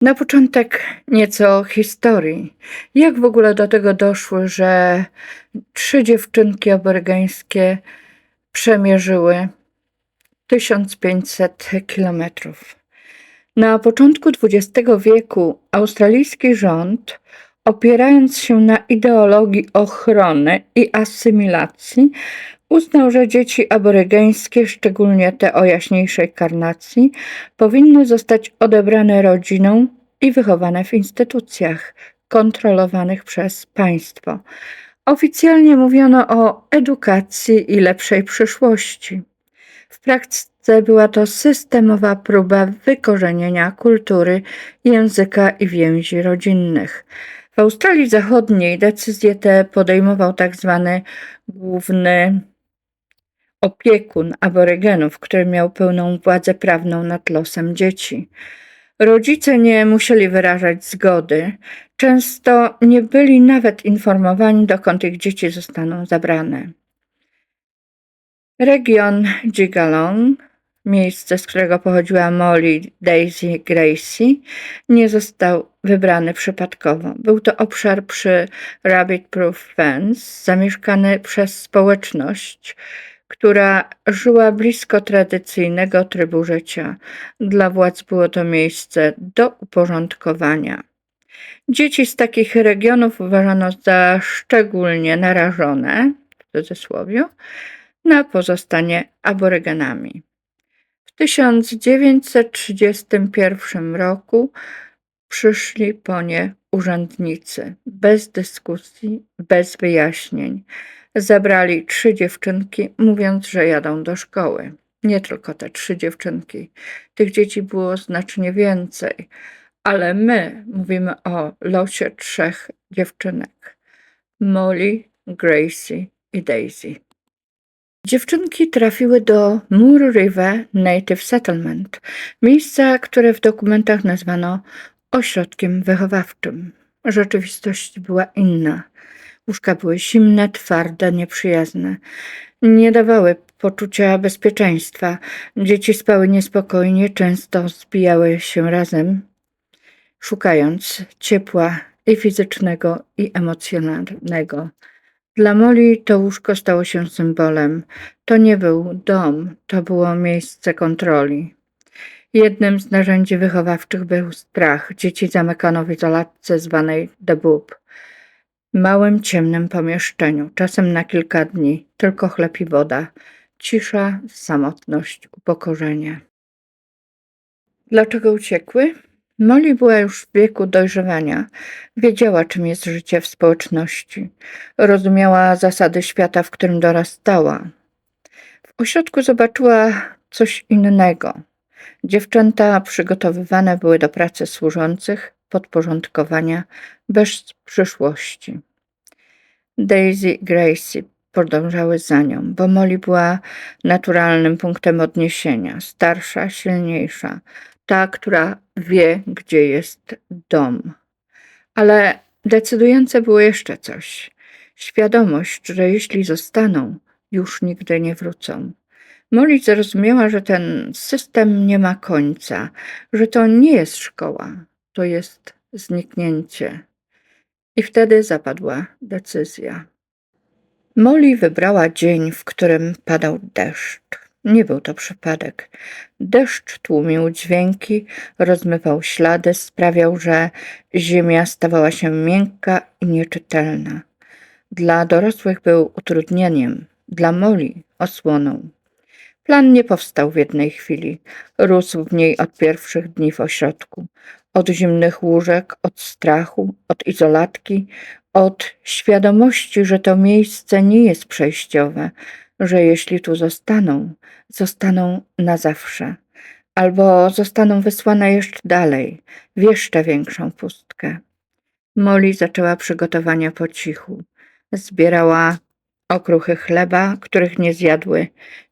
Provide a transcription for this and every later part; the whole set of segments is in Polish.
Na początek nieco historii. Jak w ogóle do tego doszło, że 3 dziewczynki aborygeńskie przemierzyły 1500 kilometrów? Na początku XX wieku australijski rząd, opierając się na ideologii ochrony i asymilacji, uznał, że dzieci aborygeńskie, szczególnie te o jaśniejszej karnacji, powinny zostać odebrane rodzinom i wychowane w instytucjach kontrolowanych przez państwo. Oficjalnie mówiono o edukacji i lepszej przyszłości. W praktyce była to systemowa próba wykorzenienia kultury, języka i więzi rodzinnych. W Australii Zachodniej decyzje te podejmował tzw. główny opiekun aborygenów, który miał pełną władzę prawną nad losem dzieci. Rodzice nie musieli wyrażać zgody, często nie byli nawet informowani, dokąd ich dzieci zostaną zabrane. Region Jigalong, miejsce, z którego pochodziła Molly Daisy Gracie, nie został wybrany przypadkowo. Był to obszar przy Rabbit Proof Fence, zamieszkany przez społeczność, która żyła blisko tradycyjnego trybu życia. Dla władz było to miejsce do uporządkowania. Dzieci z takich regionów uważano za szczególnie narażone, w cudzysłowie, na pozostanie aborygenami. W 1931 roku przyszli po nie urzędnicy, bez dyskusji, bez wyjaśnień. Zabrali 3 dziewczynki, mówiąc, że jadą do szkoły. Nie tylko te 3 dziewczynki. Tych dzieci było znacznie więcej, ale my mówimy o losie 3 dziewczynek: Molly, Gracie i Daisy. Dziewczynki trafiły do Moore River Native Settlement, miejsca, które w dokumentach nazwano ośrodkiem wychowawczym. Rzeczywistość była inna. Łóżka były zimne, twarde, nieprzyjazne. Nie dawały poczucia bezpieczeństwa. Dzieci spały niespokojnie, często zbijały się razem, szukając ciepła i fizycznego, i emocjonalnego. Dla Molly to łóżko stało się symbolem. To nie był dom, to było miejsce kontroli. Jednym z narzędzi wychowawczych był strach. Dzieci zamykano w izolatce zwanej The Boob, małym, ciemnym pomieszczeniu, czasem na kilka dni, tylko chleb i woda, cisza, samotność, upokorzenie. Dlaczego uciekły? Molly była już w wieku dojrzewania. Wiedziała, czym jest życie w społeczności. Rozumiała zasady świata, w którym dorastała. W ośrodku zobaczyła coś innego. Dziewczęta przygotowywane były do pracy służących, podporządkowania, bez przyszłości. Daisy i Gracie podążały za nią, bo Molly była naturalnym punktem odniesienia. Starsza, silniejsza, ta, która wie, gdzie jest dom. Ale decydujące było jeszcze coś. Świadomość, że jeśli zostaną, już nigdy nie wrócą. Molly zrozumiała, że ten system nie ma końca, że to nie jest szkoła, to jest zniknięcie. I wtedy zapadła decyzja. Molly wybrała dzień, w którym padał deszcz. Nie był to przypadek. Deszcz tłumił dźwięki, rozmywał ślady, sprawiał, że ziemia stawała się miękka i nieczytelna. Dla dorosłych był utrudnieniem, dla Molly osłoną. Plan nie powstał w jednej chwili. Rósł w niej od pierwszych dni w ośrodku. Od zimnych łóżek, od strachu, od izolatki, od świadomości, że to miejsce nie jest przejściowe, że jeśli tu zostaną, zostaną na zawsze, albo zostaną wysłane jeszcze dalej, w jeszcze większą pustkę. Molly zaczęła przygotowania po cichu. Zbierała okruchy chleba, których nie zjadły,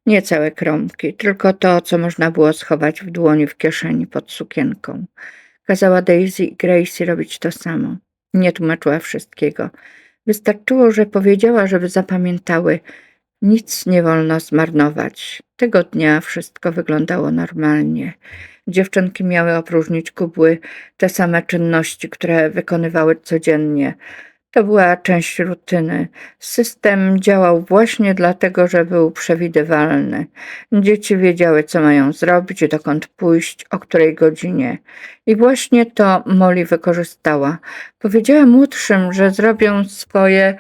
nie całe kromki, tylko to, co można było schować w dłoni w kieszeni pod sukienką. Kazała Daisy i Gracie robić to samo. Nie tłumaczyła wszystkiego. Wystarczyło, że powiedziała, żeby zapamiętały: nic nie wolno zmarnować, Tego dnia wszystko wyglądało normalnie. Dziewczynki miały opróżnić kubły, te same czynności, które wykonywały codziennie. To była część rutyny. System działał właśnie dlatego, że był przewidywalny. Dzieci wiedziały, co mają zrobić, dokąd pójść, o której godzinie. I właśnie to Molly wykorzystała. Powiedziała młodszym, że zrobią swoje,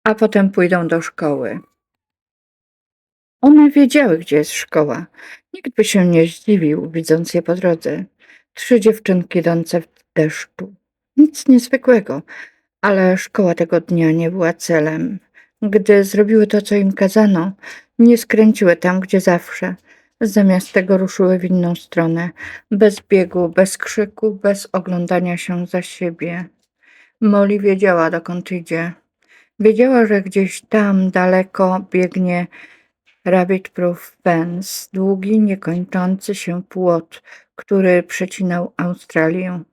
a potem pójdą do szkoły. One wiedziały, gdzie jest szkoła. Nikt by się nie zdziwił, widząc je po drodze. 3 dziewczynki idące w deszczu. Nic niezwykłego, ale szkoła tego dnia nie była celem. Gdy zrobiły to, co im kazano, nie skręciły tam, gdzie zawsze. Zamiast tego ruszyły w inną stronę, bez biegu, bez krzyku, bez oglądania się za siebie. Molly wiedziała, dokąd idzie. Wiedziała, że gdzieś tam daleko biegnie Rabbit Proof Fence, długi, niekończący się płot, który przecinał Australię.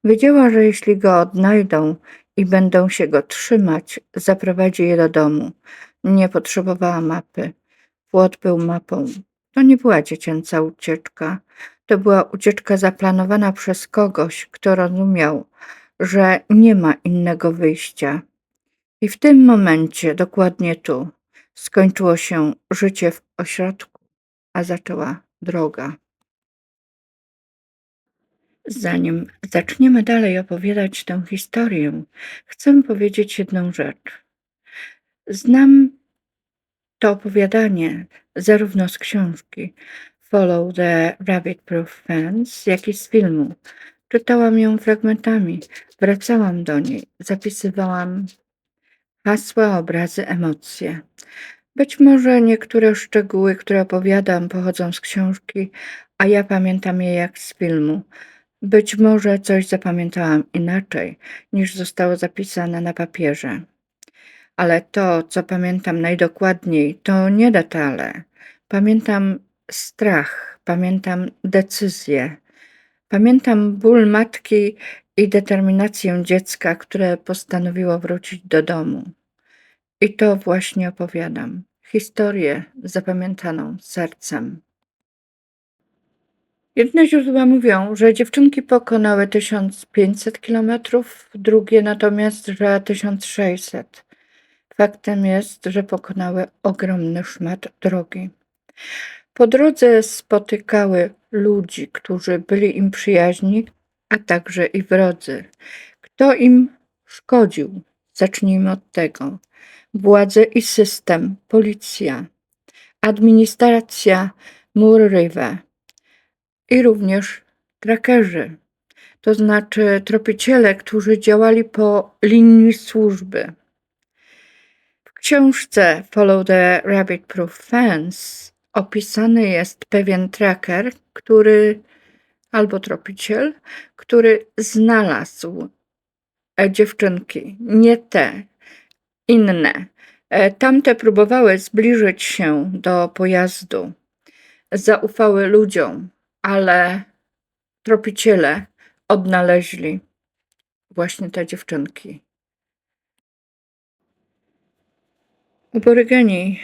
Wiedziała, że jeśli go odnajdą i będą się go trzymać, zaprowadzi je do domu. Nie potrzebowała mapy. Płot był mapą. To nie była dziecięca ucieczka. To była ucieczka zaplanowana przez kogoś, kto rozumiał, że nie ma innego wyjścia. I w tym momencie, dokładnie tu, skończyło się życie w ośrodku, a zaczęła droga. Zanim zaczniemy dalej opowiadać tę historię, chcę powiedzieć jedną rzecz. Znam to opowiadanie zarówno z książki Follow the Rabbit Proof Fence, jak i z filmu. Czytałam ją fragmentami, wracałam do niej, zapisywałam hasła, obrazy, emocje. Być może niektóre szczegóły, które opowiadam, pochodzą z książki, a ja pamiętam je jak z filmu. Być może coś zapamiętałam inaczej, niż zostało zapisane na papierze. Ale to, co pamiętam najdokładniej, to nie detale. Pamiętam strach, pamiętam decyzję, pamiętam ból matki i determinację dziecka, które postanowiło wrócić do domu. I to właśnie opowiadam. Historię zapamiętaną sercem. Jedne źródła mówią, że dziewczynki pokonały 1500 kilometrów, drugie natomiast, że 1600. Faktem jest, że pokonały ogromny szmat drogi. Po drodze spotykały ludzi, którzy byli im przyjaźni, a także i wrodzy. Kto im szkodził? Zacznijmy od tego. Władze i system, policja, administracja Moore River i również trackerzy, to znaczy tropiciele, którzy działali po linii służby. W książce Follow the Rabbit Proof Fence opisany jest pewien tracker, albo tropiciel, który znalazł dziewczynki, nie te, inne. Tamte próbowały zbliżyć się do pojazdu, zaufały ludziom, ale tropiciele odnaleźli właśnie te dziewczynki. Aborygeni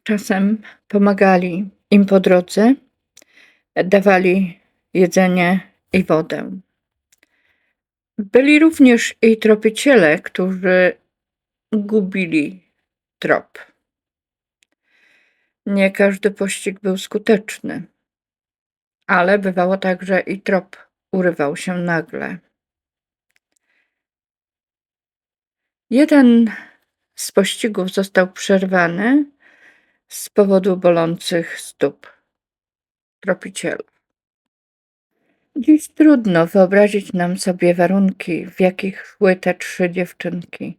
czasem pomagali im po drodze, dawali jedzenie i wodę. Byli również i tropiciele, którzy gubili trop. Nie każdy pościg był skuteczny, ale bywało tak, że i trop urywał się nagle. Jeden z pościgów został przerwany z powodu bolących stóp tropiciela. Dziś trudno wyobrazić nam sobie warunki, w jakich szły te 3 dziewczynki.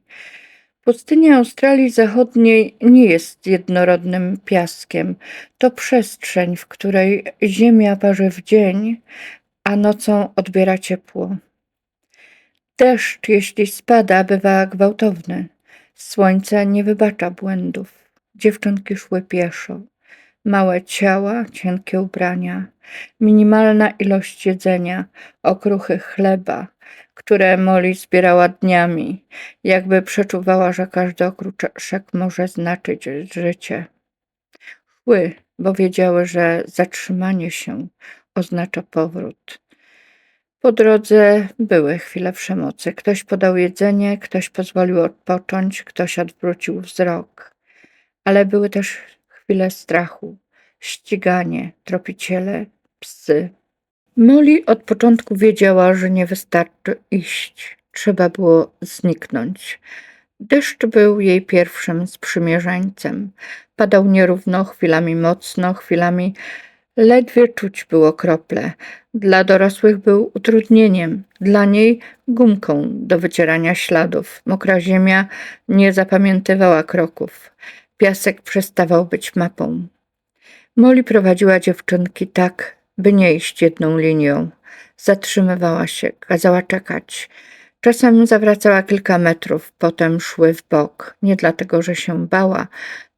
Pustynia Australii Zachodniej nie jest jednorodnym piaskiem. To przestrzeń, w której ziemia parzy w dzień, a nocą odbiera ciepło. Deszcz, jeśli spada, bywa gwałtowny. Słońce nie wybacza błędów. Dziewczynki szły pieszo. Małe ciała, cienkie ubrania, minimalna ilość jedzenia, okruchy chleba, które Molly zbierała dniami, jakby przeczuwała, że każdy okruszek może znaczyć życie. Szły bo wiedziały, że zatrzymanie się oznacza powrót. Po drodze były chwile przemocy. Ktoś podał jedzenie, ktoś pozwolił odpocząć, ktoś odwrócił wzrok. Ale były też chwile strachu, ściganie, tropiciele, psy. Molly od początku wiedziała, że nie wystarczy iść. Trzeba było zniknąć. Deszcz był jej pierwszym sprzymierzeńcem. Padał nierówno, chwilami mocno, chwilami ledwie czuć było krople. Dla dorosłych był utrudnieniem, dla niej gumką do wycierania śladów. Mokra ziemia nie zapamiętywała kroków. Piasek przestawał być mapą. Molly prowadziła dziewczynki tak, by nie iść jedną linią. Zatrzymywała się, kazała czekać. Czasem zawracała kilka metrów, potem szły w bok. Nie dlatego, że się bała,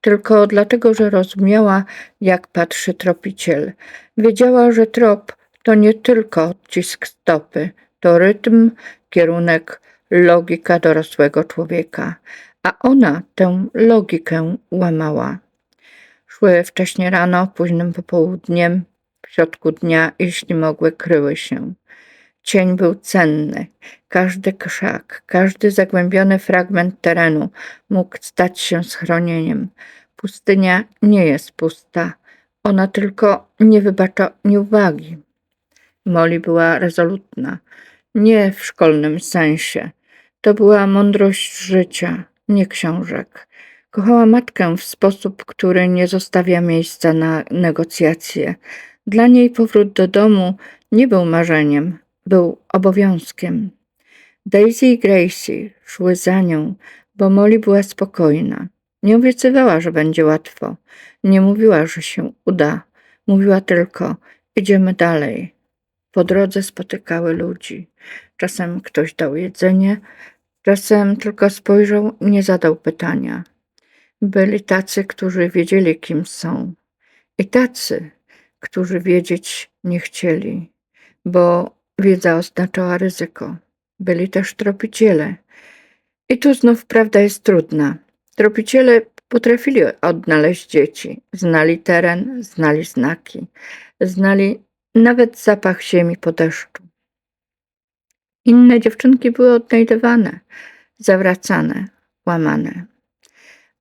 tylko dlatego, że rozumiała, jak patrzy tropiciel. Wiedziała, że trop to nie tylko odcisk stopy, to rytm, kierunek, logika dorosłego człowieka. A ona tę logikę łamała. Szły wcześnie rano, późnym popołudniem, w środku dnia, jeśli mogły, kryły się. Cień był cenny. Każdy krzak, każdy zagłębiony fragment terenu mógł stać się schronieniem. Pustynia nie jest pusta. Ona tylko nie wybacza nieuwagi. Molly była rezolutna. Nie w szkolnym sensie. To była mądrość życia, nie książek. Kochała matkę w sposób, który nie zostawia miejsca na negocjacje. Dla niej powrót do domu nie był marzeniem, był obowiązkiem. Daisy i Gracie szły za nią, bo Molly była spokojna. Nie obiecywała, że będzie łatwo. Nie mówiła, że się uda. Mówiła tylko: idziemy dalej. Po drodze spotykały ludzi. Czasem ktoś dał jedzenie, czasem tylko spojrzał i nie zadał pytania. Byli tacy, którzy wiedzieli, kim są, i tacy, którzy wiedzieć nie chcieli, bo wiedza oznaczała ryzyko. Byli też tropiciele. I tu znów prawda jest trudna. Tropiciele potrafili odnaleźć dzieci. Znali teren, znali znaki, znali nawet zapach ziemi po deszczu. Inne dziewczynki były odnajdywane, zawracane, łamane.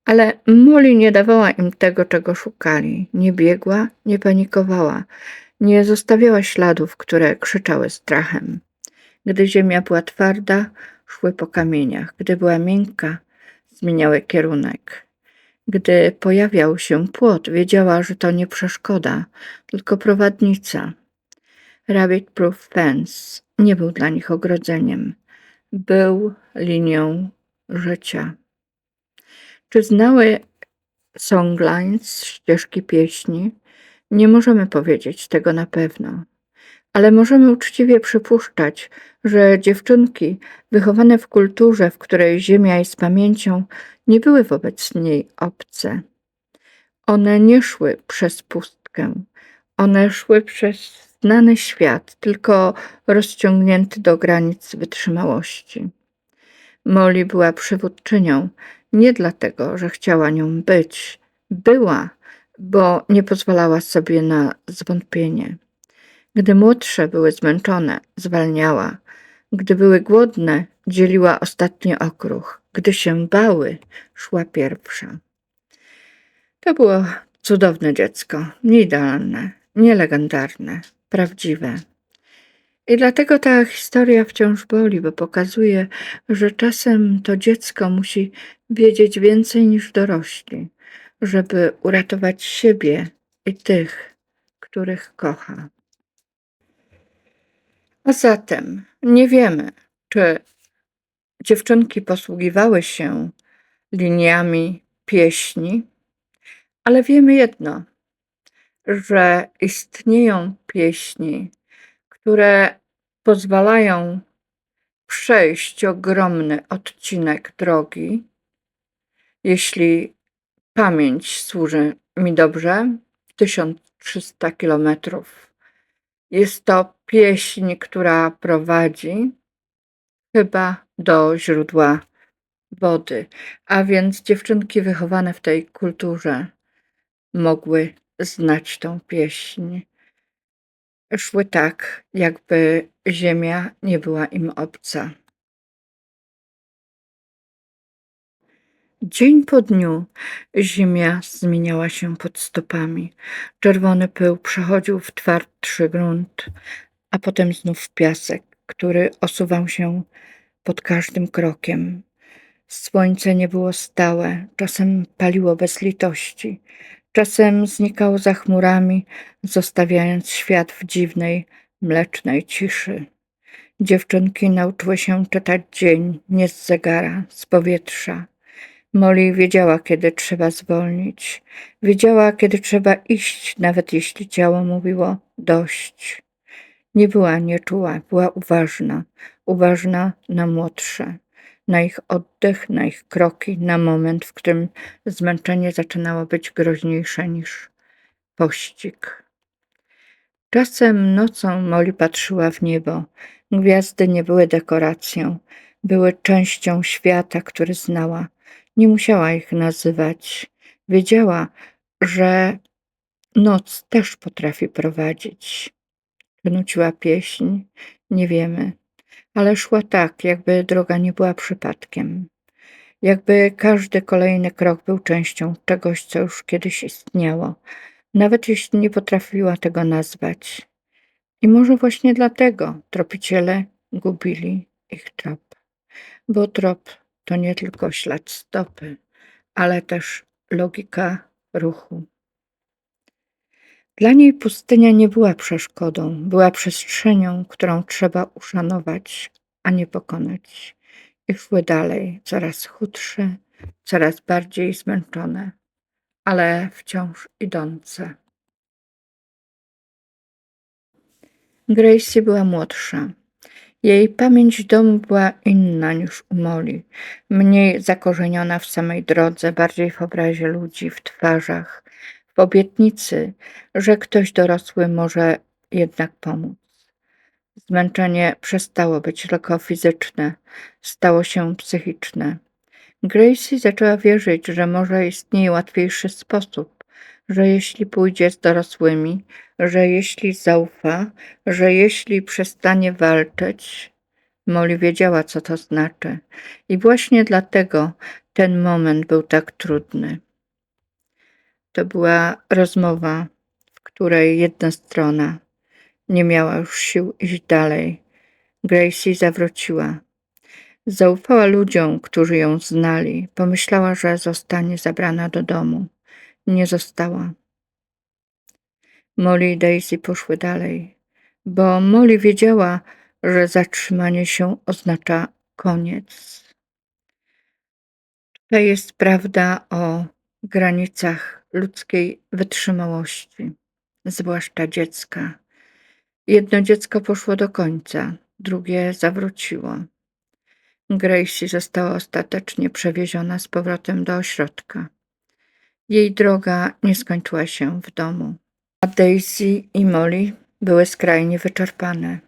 Ale Molly nie dawała im tego, czego szukali. Nie biegła, nie panikowała, nie zostawiała śladów, które krzyczały strachem. Gdy ziemia była twarda, szły po kamieniach. Gdy była miękka, zmieniały kierunek. Gdy pojawiał się płot, wiedziała, że to nie przeszkoda, tylko prowadnica. Rabbit Proof Fence nie był dla nich ogrodzeniem. Był linią życia. Czy znały songlines, ścieżki pieśni? Nie możemy powiedzieć tego na pewno. Ale możemy uczciwie przypuszczać, że dziewczynki wychowane w kulturze, w której ziemia jest pamięcią, nie były wobec niej obce. One nie szły przez pustkę. One szły przez znany świat, tylko rozciągnięty do granic wytrzymałości. Molly była przywódczynią nie dlatego, że chciała nią być. Była, bo nie pozwalała sobie na zwątpienie. Gdy młodsze były zmęczone, zwalniała. Gdy były głodne, dzieliła ostatni okruch. Gdy się bały, szła pierwsza. To było cudowne dziecko, nie idealne, nie legendarne, prawdziwe. I dlatego ta historia wciąż boli, bo pokazuje, że czasem to dziecko musi wiedzieć więcej niż dorośli, żeby uratować siebie i tych, których kocha. A zatem nie wiemy, czy dziewczynki posługiwały się liniami pieśni, ale wiemy jedno, że istnieją pieśni, które pozwalają przejść ogromny odcinek drogi, jeśli pamięć służy mi dobrze, 1300 kilometrów. Jest to pieśń, która prowadzi chyba do źródła wody, a więc dziewczynki wychowane w tej kulturze mogły znać tą pieśń. Szły tak, jakby ziemia nie była im obca. Dzień po dniu ziemia zmieniała się pod stopami. Czerwony pył przechodził w twardszy grunt, a potem znów w piasek, który osuwał się pod każdym krokiem. Słońce nie było stałe, czasem paliło bez litości, czasem znikało za chmurami, zostawiając świat w dziwnej, mlecznej ciszy. Dziewczynki nauczyły się czytać dzień nie z zegara, z powietrza. Molly wiedziała, kiedy trzeba zwolnić. Wiedziała, kiedy trzeba iść, nawet jeśli ciało mówiło dość. Nie była nieczuła, była uważna. Uważna na młodsze, na ich oddech, na ich kroki, na moment, w którym zmęczenie zaczynało być groźniejsze niż pościg. Czasem nocą Molly patrzyła w niebo. Gwiazdy nie były dekoracją, były częścią świata, który znała. Nie musiała ich nazywać. Wiedziała, że noc też potrafi prowadzić. Czy nuciła pieśń? Nie wiemy, ale szła tak, jakby droga nie była przypadkiem. Jakby każdy kolejny krok był częścią czegoś, co już kiedyś istniało, nawet jeśli nie potrafiła tego nazwać. I może właśnie dlatego tropiciele gubili ich trop, bo trop to nie tylko ślad stopy, ale też logika ruchu. Dla niej pustynia nie była przeszkodą, była przestrzenią, którą trzeba uszanować, a nie pokonać. I szły dalej, coraz chudsze, coraz bardziej zmęczone, ale wciąż idące. Gracie była młodsza. Jej pamięć domu była inna niż u Molly, mniej zakorzeniona w samej drodze, bardziej w obrazie ludzi, w twarzach, w obietnicy, że ktoś dorosły może jednak pomóc. Zmęczenie przestało być tylko fizyczne, stało się psychiczne. Gracie zaczęła wierzyć, że może istnieje łatwiejszy sposób, że jeśli pójdzie z dorosłymi, że jeśli zaufa, że jeśli przestanie walczyć. Molly wiedziała, co to znaczy, i właśnie dlatego ten moment był tak trudny. To była rozmowa, w której jedna strona nie miała już sił iść dalej. Gracie zawróciła. Zaufała ludziom, którzy ją znali. Pomyślała, że zostanie zabrana do domu. Nie została. Molly i Daisy poszły dalej, bo Molly wiedziała, że zatrzymanie się oznacza koniec. To jest prawda o granicach ludzkiej wytrzymałości, zwłaszcza dziecka. Jedno dziecko poszło do końca, drugie zawróciło. Gracie została ostatecznie przewieziona z powrotem do ośrodka. Jej droga nie skończyła się w domu. A Daisy i Molly były skrajnie wyczerpane.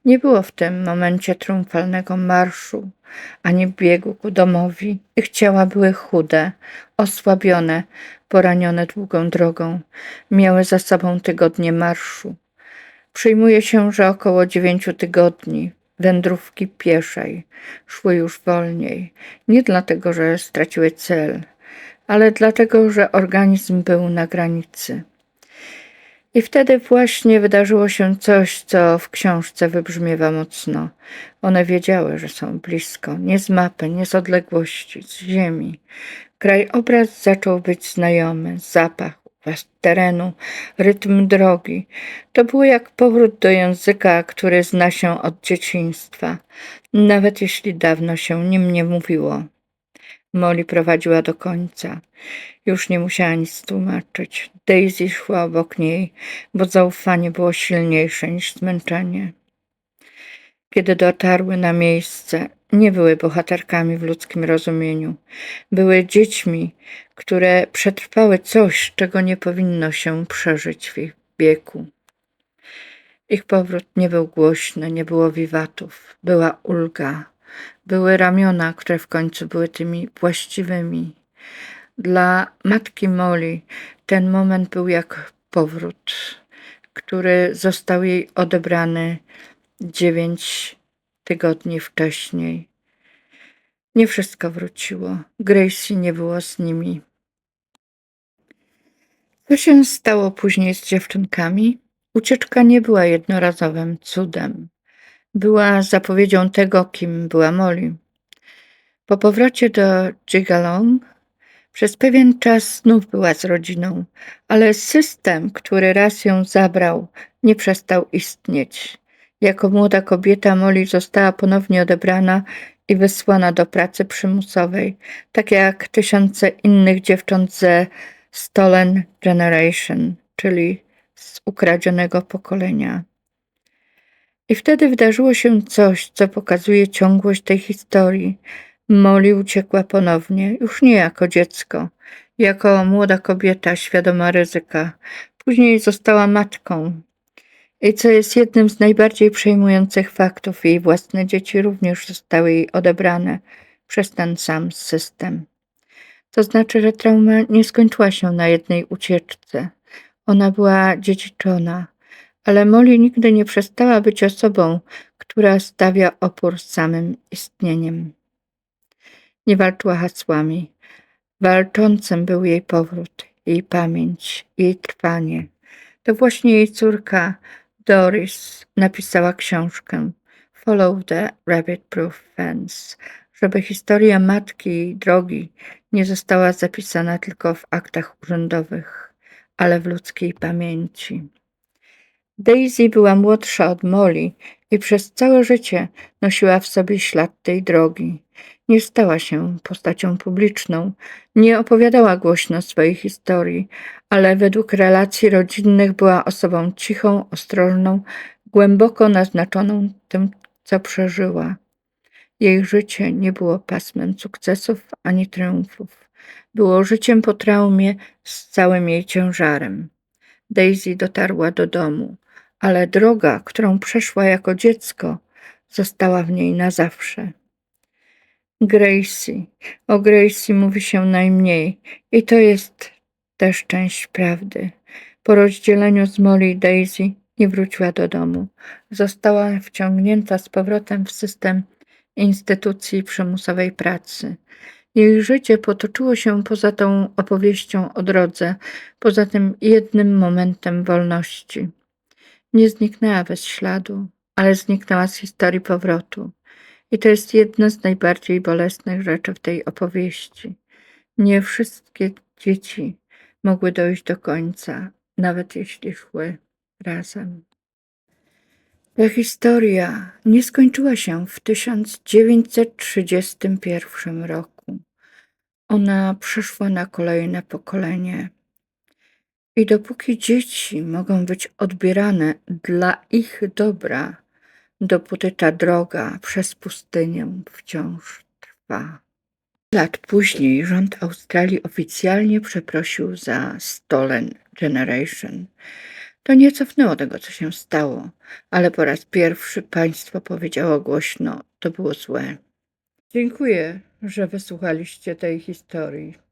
Nie było w tym momencie triumfalnego marszu, ani biegu ku domowi. Ich ciała były chude, osłabione, poranione długą drogą. Miały za sobą tygodnie marszu. Przyjmuje się, że około 9 tygodni wędrówki pieszej szły już wolniej. Nie dlatego, że straciły cel, ale dlatego, że organizm był na granicy. I wtedy właśnie wydarzyło się coś, co w książce wybrzmiewa mocno. One wiedziały, że są blisko, nie z mapy, nie z odległości, z ziemi. Krajobraz zaczął być znajomy, zapach, terenu, rytm drogi. To było jak powrót do języka, który zna się od dzieciństwa, nawet jeśli dawno się nim nie mówiło. Molly prowadziła do końca. Już nie musiała nic tłumaczyć. Daisy szła obok niej, bo zaufanie było silniejsze niż zmęczenie. Kiedy dotarły na miejsce, nie były bohaterkami w ludzkim rozumieniu. Były dziećmi, które przetrwały coś, czego nie powinno się przeżyć w ich wieku. Ich powrót nie był głośny, nie było wiwatów. Była ulga. Były ramiona, które w końcu były tymi właściwymi. Dla matki Molly ten moment był jak powrót, który został jej odebrany 9 tygodni wcześniej. Nie wszystko wróciło. Gracie nie było z nimi. Co się stało później z dziewczynkami? Ucieczka nie była jednorazowym cudem. Była zapowiedzią tego, kim była Molly. Po powrocie do Jigalong przez pewien czas znów była z rodziną, ale system, który raz ją zabrał, nie przestał istnieć. Jako młoda kobieta Molly została ponownie odebrana i wysłana do pracy przymusowej, tak jak tysiące innych dziewcząt ze Stolen Generation, czyli z ukradzionego pokolenia. I wtedy wydarzyło się coś, co pokazuje ciągłość tej historii. Molly uciekła ponownie, już nie jako dziecko, jako młoda kobieta świadoma ryzyka. Później została matką. I co jest jednym z najbardziej przejmujących faktów, jej własne dzieci również zostały jej odebrane przez ten sam system. To znaczy, że trauma nie skończyła się na jednej ucieczce. Ona była dziedziczona, ale Molly nigdy nie przestała być osobą, która stawia opór samym istnieniem. Nie walczyła hasłami. Walczącym był jej powrót, jej pamięć, jej trwanie. To właśnie jej córka Doris napisała książkę Follow the Rabbit Proof Fence, żeby historia matki jej drogi nie została zapisana tylko w aktach urzędowych, ale w ludzkiej pamięci. Daisy była młodsza od Molly i przez całe życie nosiła w sobie ślad tej drogi. Nie stała się postacią publiczną, nie opowiadała głośno swojej historii, ale według relacji rodzinnych była osobą cichą, ostrożną, głęboko naznaczoną tym, co przeżyła. Jej życie nie było pasmem sukcesów ani triumfów. Było życiem po traumie z całym jej ciężarem. Daisy dotarła do domu, ale droga, którą przeszła jako dziecko, została w niej na zawsze. Gracie. O Gracie mówi się najmniej i to jest też część prawdy. Po rozdzieleniu z Molly Daisy nie wróciła do domu. Została wciągnięta z powrotem w system instytucji przymusowej pracy. Jej życie potoczyło się poza tą opowieścią o drodze, poza tym jednym momentem wolności. Nie zniknęła bez śladu, ale zniknęła z historii powrotu. I to jest jedna z najbardziej bolesnych rzeczy w tej opowieści. Nie wszystkie dzieci mogły dojść do końca, nawet jeśli szły razem. Ta historia nie skończyła się w 1931 roku. Ona przeszła na kolejne pokolenie. I dopóki dzieci mogą być odbierane dla ich dobra, dopóty ta droga przez pustynię wciąż trwa. Lat później rząd Australii oficjalnie przeprosił za Stolen Generation. To nie cofnęło tego, co się stało, ale po raz pierwszy państwo powiedziało głośno, to było złe. Dziękuję, że wysłuchaliście tej historii.